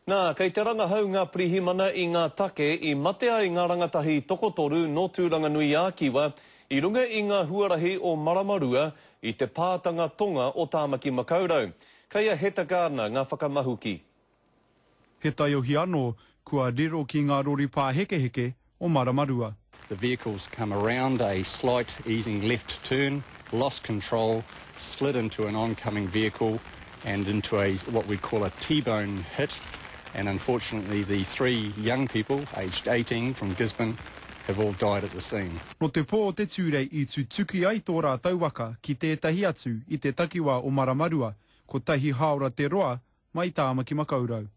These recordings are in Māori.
Nā, kei te rangahau ngā pirihimana i ngā take i mate ai ngā rangatahi tokotoru no Tūranganui a Kiwa i runga i ngā huarahi o Maramarua i te pātanga tonga o Tāmaki Makaurau. Kei Heta Gardner ngā whakamahuki. He taiohi anō kua riro ki ngā rori pāhekeheke o Maramarua. The vehicles come around a slight easing left turn, lost control, slid into an oncoming vehicle and into what we call a T-bone hit. And unfortunately, the 3 young people, aged 18 from Gisborne, have all died at the scene. No te pō o te tūrei i tuki ai tō rā tauwaka ki tētahi atu i te takiwā o Maramarua, ko tahi haora te roa mai Tāmaki Makaurau.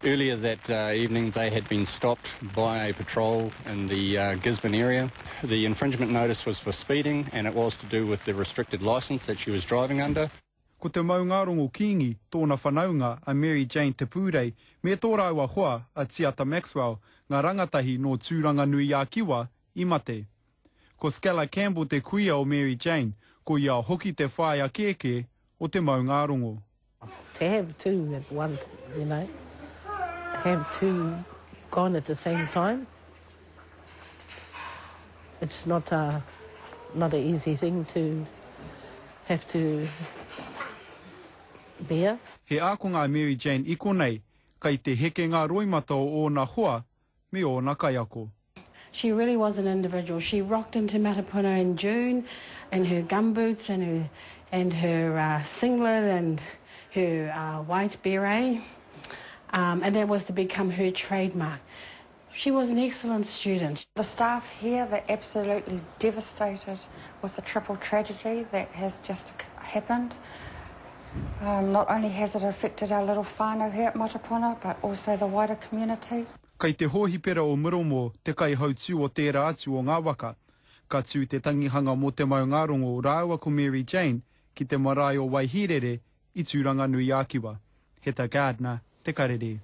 Earlier that evening, they had been stopped by a patrol in the Gisborne area. The infringement notice was for speeding, and it was to do with the restricted licence that she was driving under. Ko te maungarongo kingi tōna whanaunga a Mary Jane Te Pūrei me tō rāua hoa a Tiata Maxwell ngā rangatahi no Tūranganui a Kiwa i mate. Ko Scala Campbell te kuia o Mary Jane, ko ia hoki te whai a keke o te maungarongo. To have 2 at one, have 2 gone at the same time, it's not an easy thing to have to bear. He ākonga Mary Jane i konei, kai te heke ngā roimata o ōna hoa me ōna kaiako. She really was an individual. She rocked into Matapuna in June in her gumboots and her singlet and her white beret, and that was to become her trademark. She was an excellent student. The staff here, they're absolutely devastated with the triple tragedy that has just happened. Not only has it affected our little whānau here at Matapuna, but also the wider community. Kei te hohi pera o Miromo te kai hautū o tērā atu o ngā waka, ka tū te tangihanga mō te maungarongo o rāua ko Mary Jane ki te marae o Waihirere i Tūranganui a Kiwa. Heta Gardner, Te Karere.